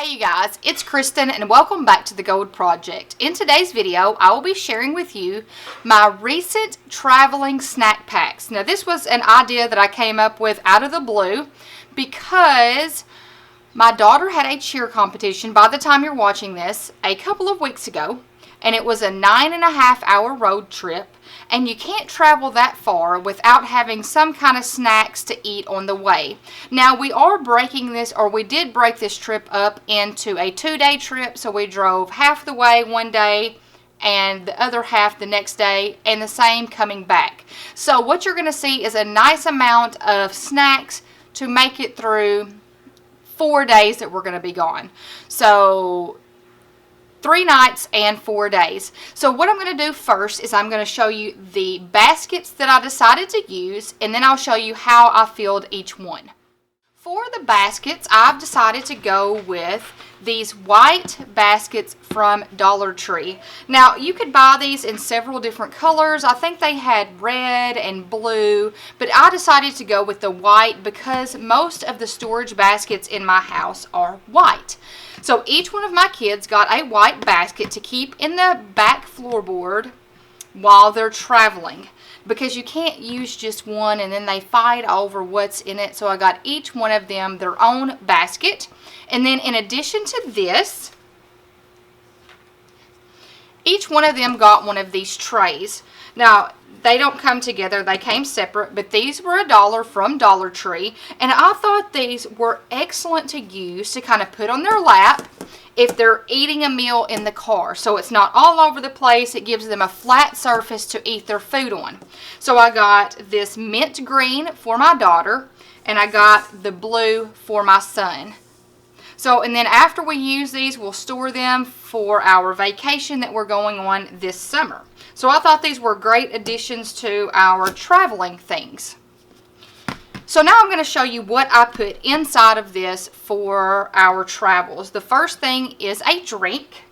Hey you guys, it's Kristen and welcome back to the Gold Project. In today's video, I will be sharing with you my recent traveling snack packs. Now this was an idea that I came up with out of the blue because my daughter had a cheer competition by the time you're watching this a couple of weeks ago, and it was a 9.5-hour road trip. And you can't travel that far without having some kind of snacks to eat on the way. Now we are breaking this, or we did break this trip up into a 2-day trip. So we drove half the way one day and the other half the next day, and the same coming back. So what you're going to see is a nice amount of snacks to make it through 4 days that we're going to be gone. So 3 nights and 4 days. So what I'm going to do first is I'm going to show you the baskets that I decided to use, and then I'll show you how I filled each one. For the baskets, I've decided to go with these white baskets from Dollar Tree. Now you could buy these in several different colors. I think they had red and blue, but I decided to go with the white because most of the storage baskets in my house are white. So each one of my kids got a white basket to keep in the back floorboard while they're traveling, because you can't use just one and then they fight over what's in it. So I got each one of them their own basket. And then in addition to this, each one of them got one of these trays. Now, they don't come together, they came separate, but these were $1 from Dollar Tree, and I thought these were excellent to use to kind of put on their lap if they're eating a meal in the car. So it's not all over the place, it gives them a flat surface to eat their food on. So I got this mint green for my daughter, and I got the blue for my son. So, and then after we use these, we'll store them for our vacation that we're going on this summer. So I thought these were great additions to our traveling things. So now I'm going to show you what I put inside of this for our travels. The first thing is a drink.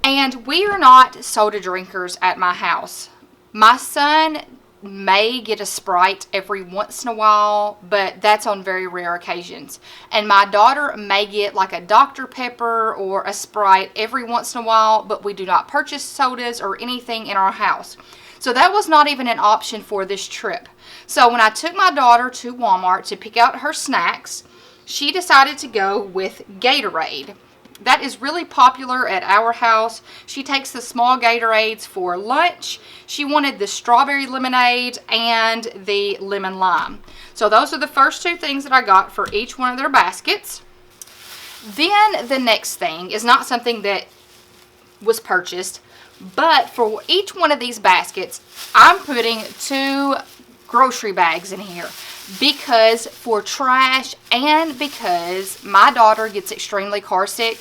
And we are not soda drinkers at my house. My son may get a Sprite every once in a while, but that's on very rare occasions. And my daughter may get like a Dr. Pepper or a Sprite every once in a while, but we do not purchase sodas or anything in our house. So that was not even an option for this trip. So when I took my daughter to Walmart to pick out her snacks, she decided to go with Gatorade. That is really popular at our house. She takes the small Gatorades for lunch. She wanted the strawberry lemonade and the lemon lime. So those are the first two things that I got for each one of their baskets. Then the next thing is not something that was purchased, but for each one of these baskets, I'm putting 2 grocery bags in here, because for trash and because my daughter gets extremely car sick,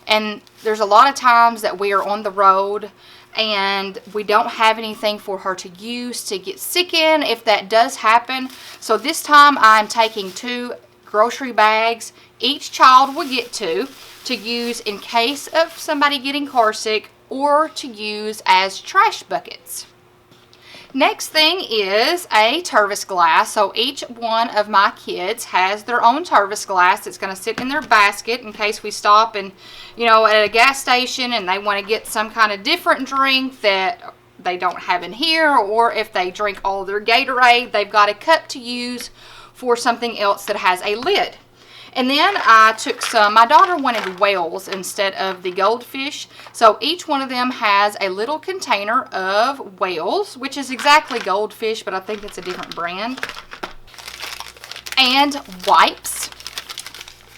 and there's a lot of times that we are on the road and we don't have anything for her to use to get sick in if that does happen. So this time I'm taking 2 grocery bags. Each child will get 2 to use in case of somebody getting car sick or to use as trash buckets. Next thing is a Tervis glass. So each one of my kids has their own Tervis glass that's going to sit in their basket in case we stop and, at a gas station and they want to get some kind of different drink that they don't have in here, or if they drink all their Gatorade, they've got a cup to use for something else that has a lid. And then I took some, my daughter wanted whales instead of the goldfish. So each one of them has a little container of whales, which is exactly goldfish, but I think it's a different brand. And wipes.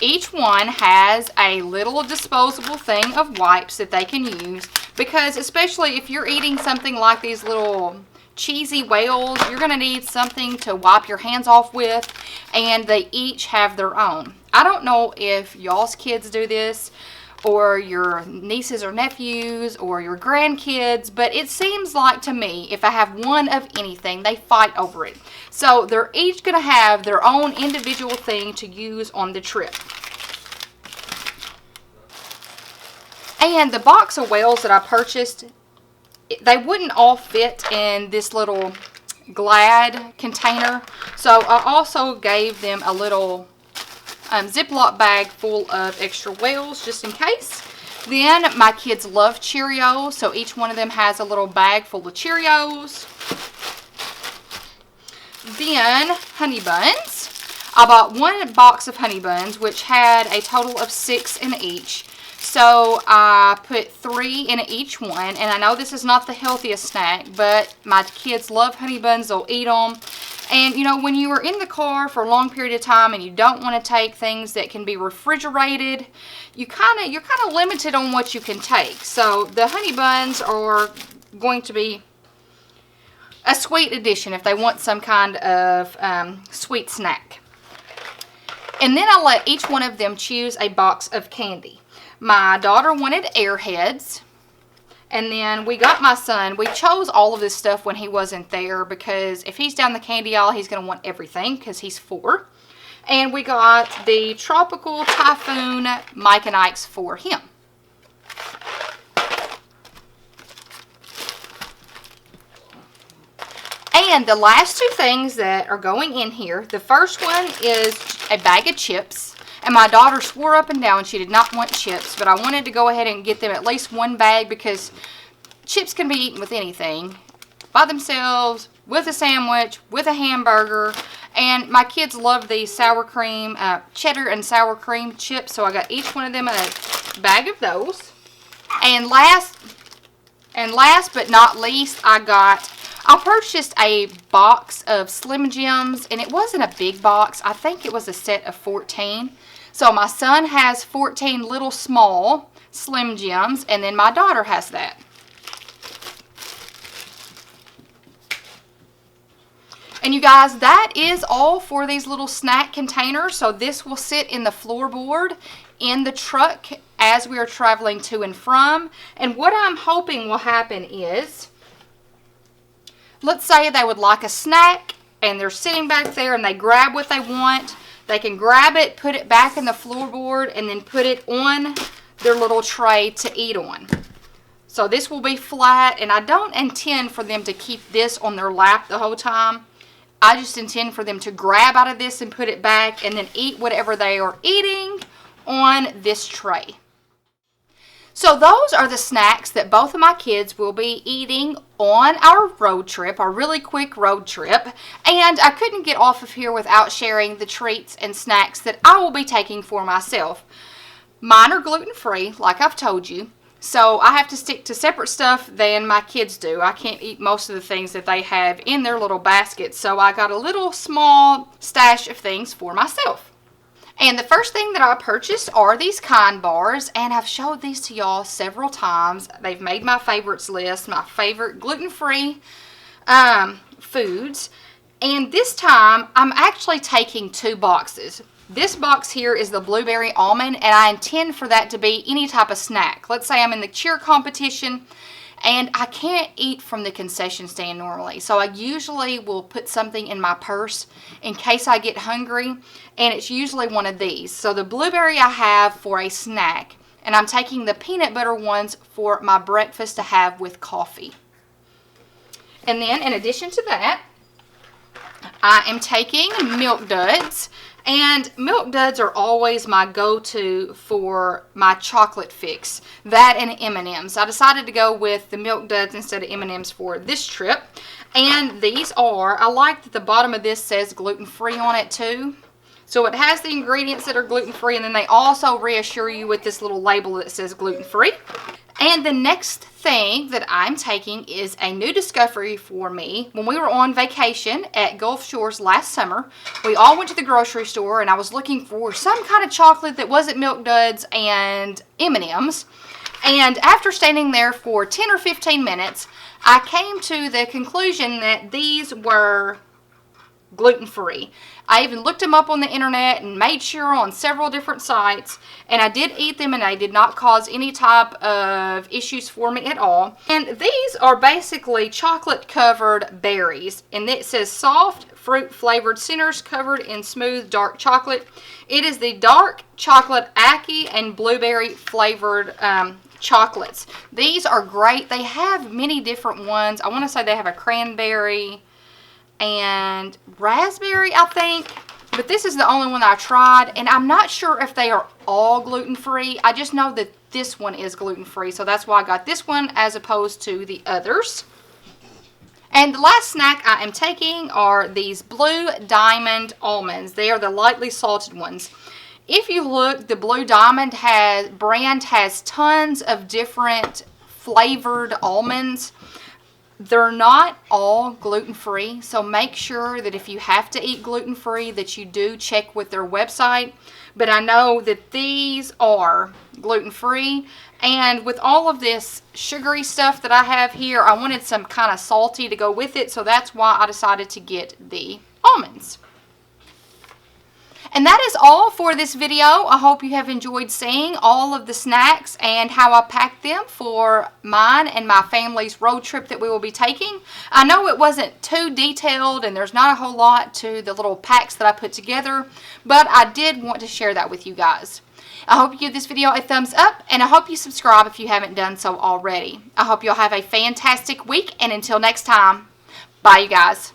Each one has a little disposable thing of wipes that they can use, because especially if you're eating something like these little cheesy whales, you're going to need something to wipe your hands off with, and they each have their own. I don't know if y'all's kids do this, or your nieces or nephews, or your grandkids, but it seems like to me, if I have one of anything, they fight over it. So they're each going to have their own individual thing to use on the trip. And the box of whales that I purchased, they wouldn't all fit in this little Glad container. So I also gave them a little Ziploc bag full of extra wells just in case. Then my kids love Cheerios, so each one of them has a little bag full of Cheerios. Then Honey Buns. I bought one box of Honey Buns, which had a total of 6 in each. So I put 3 in each one, and I know this is not the healthiest snack, but my kids love Honey Buns. They'll eat them. And, you know, when you are in the car for a long period of time and you don't want to take things that can be refrigerated, you're kind of limited on what you can take. So the Honey Buns are going to be a sweet addition if they want some kind of sweet snack. And then I let each one of them choose a box of candy. My daughter wanted Airheads. And then we got my son. We chose all of this stuff when he wasn't there because if he's down the candy aisle, he's going to want everything because he's 4. And we got the Tropical Typhoon Mike and Ike's for him. And the last 2 things that are going in here, the first one is a bag of chips. And my daughter swore up and down she did not want chips, but I wanted to go ahead and get them at least one bag because chips can be eaten with anything. By themselves, with a sandwich, with a hamburger. And my kids love these sour cream, cheddar and sour cream chips, so I got each one of them a bag of those. And last but not least, I purchased a box of Slim Jims, and it wasn't a big box. I think it was a set of 14. So my son has 14 little small Slim Jims, and then my daughter has that. And you guys, that is all for these little snack containers. So this will sit in the floorboard in the truck as we are traveling to and from. And what I'm hoping will happen is, let's say they would like a snack and they're sitting back there and they grab what they want. They can grab it, put it back in the floorboard, and then put it on their little tray to eat on. So this will be flat, and I don't intend for them to keep this on their lap the whole time. I just intend for them to grab out of this and put it back and then eat whatever they are eating on this tray. So those are the snacks that both of my kids will be eating on our road trip, our really quick road trip. And I couldn't get off of here without sharing the treats and snacks that I will be taking for myself. Mine are gluten-free, like I've told you. So I have to stick to separate stuff than my kids do. I can't eat most of the things that they have in their little baskets. So I got a little small stash of things for myself. And the first thing that I purchased are these Kind bars, and I've showed these to y'all several times. They've made my favorites list, my favorite gluten-free foods. And this time, I'm actually taking 2 boxes. This box here is the blueberry almond, and I intend for that to be any type of snack. Let's say I'm in the cheer competition, and I can't eat from the concession stand normally. So I usually will put something in my purse in case I get hungry. And it's usually one of these. So the blueberry I have for a snack. And I'm taking the peanut butter ones for my breakfast to have with coffee. And then in addition to that, I am taking Milk Duds. And Milk Duds are always my go-to for my chocolate fix. That and M&Ms. I decided to go with the Milk Duds instead of M&Ms for this trip. And these are, I like that the bottom of this says gluten-free on it too. So it has the ingredients that are gluten-free, and then they also reassure you with this little label that says gluten-free. And the next thing that I'm taking is a new discovery for me. When we were on vacation at Gulf Shores last summer, we all went to the grocery store, and I was looking for some kind of chocolate that wasn't Milk Duds and M&Ms. And after standing there for 10 or 15 minutes, I came to the conclusion that these were gluten-free. I even looked them up on the internet and made sure on several different sites, and I did eat them and they did not cause any type of issues for me at all. And these are basically chocolate covered berries, and it says soft fruit flavored centers covered in smooth dark chocolate. It is the dark chocolate ackee and blueberry flavored chocolates. These are great. They have many different ones. I want to say they have a cranberry and raspberry, I think. But this is the only one that I tried, and I'm not sure if they are all gluten-free. I just know that this one is gluten-free, so that's why I got this one as opposed to the others. And the last snack I am taking are these Blue Diamond almonds. They are the lightly salted ones. If you look, the Blue Diamond brand has tons of different flavored almonds. They're not all gluten-free, so make sure that if you have to eat gluten-free that you do check with their website. But I know that these are gluten-free, and with all of this sugary stuff that I have here, I wanted some kind of salty to go with it, so that's why I decided to get the almonds. And that is all for this video. I hope you have enjoyed seeing all of the snacks and how I packed them for mine and my family's road trip that we will be taking. I know it wasn't too detailed and there's not a whole lot to the little packs that I put together, but I did want to share that with you guys. I hope you give this video a thumbs up, and I hope you subscribe if you haven't done so already. I hope you'll have a fantastic week, and until next time, bye you guys.